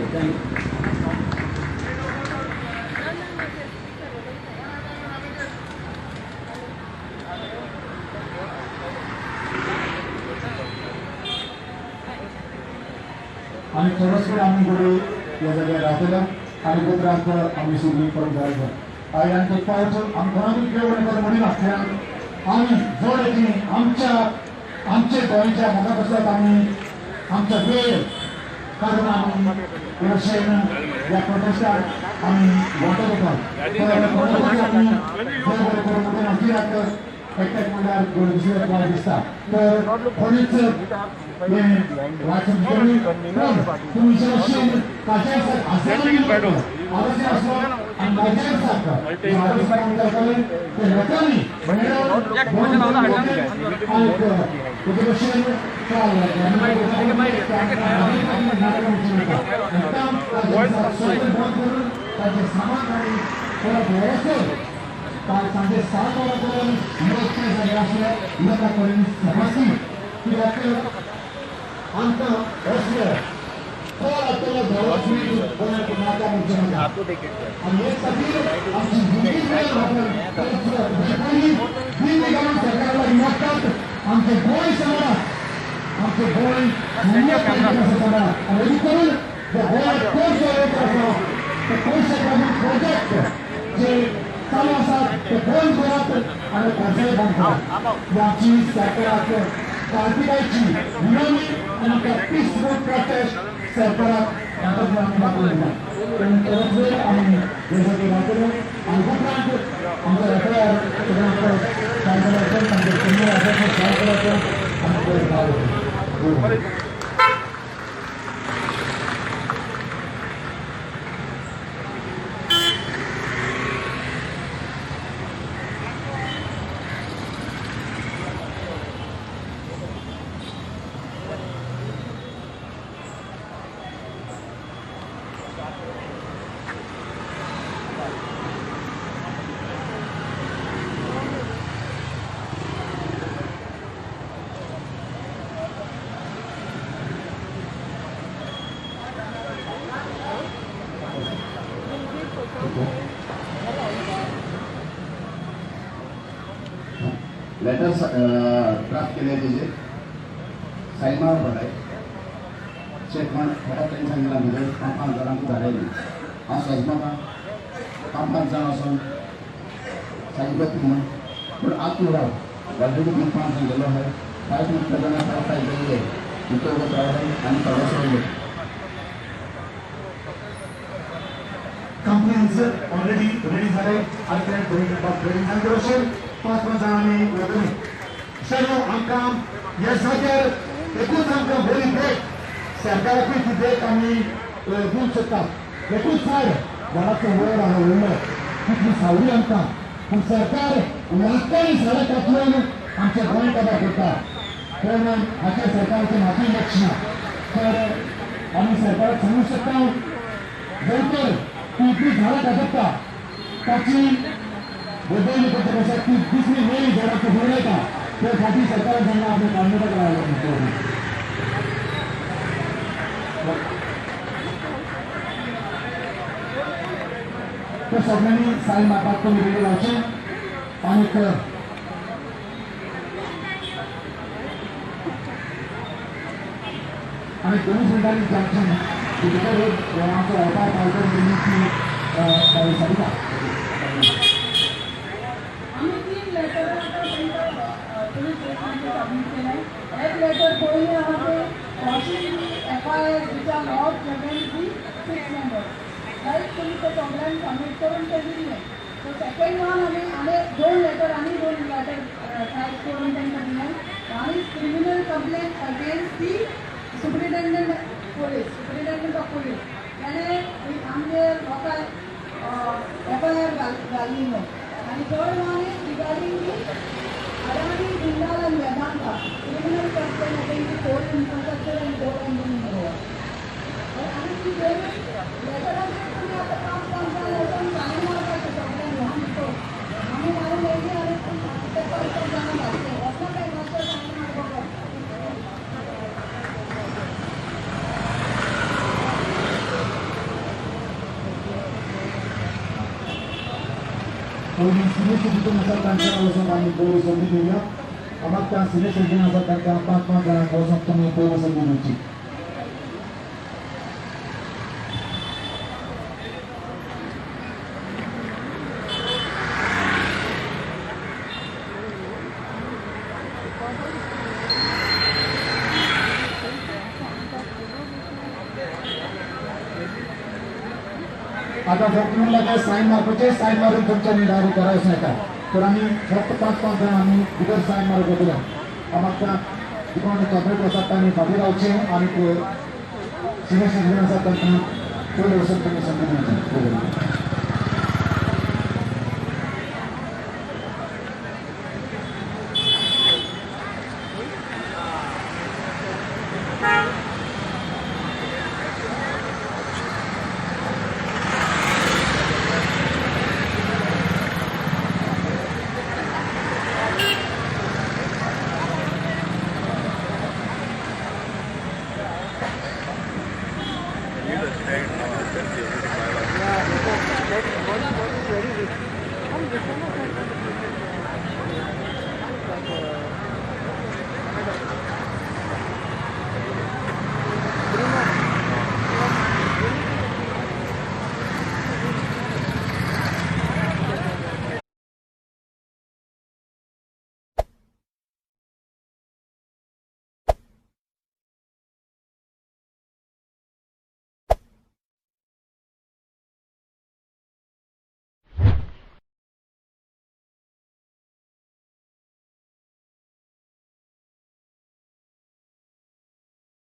आणि थोडस आम्ही गुरु या जाग्यार रावतलो आणि गोत्रांक आम्ही सुरू करून जायचं आणि आमचे पावतो आमकां केवळ कर म्हणून आसल्यान आम्ही जड की आमचे गोंयच्या मुखार बसत आम्ही आमचा वेळ काडून आम्ही वर्षेन या प्रोटेस्टाक आम्ही वांटत होतो आम्ही कित्याक एकट्याक म्हणल्यार दुसऱ्याक वायट दिसता तर कोणीच वाचन करून तुमचे अशें काजे आवाज आसलो आनी काजे आसा ते लोकांनी तेजे भशेन ताजे सामान आनी परत वेवस्थेत काल सांजे 7 वरांपर्यंत मोर्चे जाले आसले लोकां कडेन समस्या कित्याक आमकां असले कोण आतां दरवर्षी गोंयाक नाका म्हणटा आनी हे खातीर आमची भुरगीं सरकार लागीं मागतात आमचे गोंय समाज आमचे गोंय समाज आनी करून गोंयाक कोण आसा ते कोण प्रोजेक्ट जे चालू आसात ते बंद करात आनी खर्च बंद करात आमची सरकाराक कार्तिकायची विनवणी आनी त्या पीसफूल प्रोटेस्ट सरकाराक आमी मागून आमी देशाची आणि उपरांत आमचं FIR काय करायचं काय करायचं लेटर ड्राफ्ट केले त्याचे साईन मारून पडाय चेक मान फटात त्यांनी सांगितलं म्हणजे 5 जणांक धाडायली हांव सजमका 5 जाण वचून सांगितलं म्हणून पूण आज तूं राव ऑलरेडी 5 जाण गेलो आहाय 5 मिनटां जाणां 5 गेले तिथे उगत रावले आनी थोडोसो कंपनीज ऑलरेडी रेडी झाले आणि 5 जाणांनी वगैरे सर्व आमकां ह्या जाग्यार एकूच आमकां बरी भेट सरकाराकूय ती भेट आमी दिवंक शकतात एकूच सायड घराचो वयर आहा उरलो कितली सावळी आमकां पूण सरकार लाखांनी झाडां कापून आमच्या गोंय काबार करता पण हाच्या सरकाराचें मातूय लक्ष ना तर आमी सरकाराक सांगूंक शकता जर तर ती इतली झाडां कापता ताची बदल करता कशा ती दुसरी नवी झाडां उडयता त्या खातीर सरकारान सांगला आपल्या कर्नाटक लायला तर सगळ्यांनी सायन मारपाक कमी रेडी रावचें आनीक आणि दोन्ही फुलदारी जंक्शन तिथे आमचं वेपार पावकर मिळण्याची सारिका आम्ही 3 लेटर पोलीस स्टेशनमध्ये सबमिट केले एक लेटर पयलीं आहा ते washing FIR which are not present the 6 members right तुमी ते कंप्लेंट सबमिट करून ते दिले सो सेकंड वन आमी 2 लेटर आनी 2 लेटर टायप करून तांकां दिले one is criminal complaint against the superintendent of police ताणें आमचे लोकांक FIR घाल्ली न्हू आणि third one is regarding the Adani Jindal and Vedanta criminal complaint against the coal infrastructure and coal and in Goa आणि ती लेटराचेर तुमी आतां काम लेटर सायन मारपाचें सगळ्यांक ल्हान तो आमी मारून येयली आनी ते पैसे जाणां घालचे वचना काय मातशें सायन मारपाक आणि सिनियर सिटीजन आसा तांकां वचून आमी पयली संदी दिवया आमाक त्या सिनियर सिटीजन आसा तांकां 5 जाणांक वचून तुमी पयली संदी दिवची आता फक्त म्हणला काय सायन मारपाचे सायन मारून तुमच्या निर्धार करायचं नाही का तर आम्ही फक्त 5 जण आम्ही भितर सायन मारप वतले आम्हाला कोण कॉपरेट आसात तांणी फाटीं रावचें आनी सिनियर सिटीजन आसात तांकां पयले वचून तुमी संदी दिवची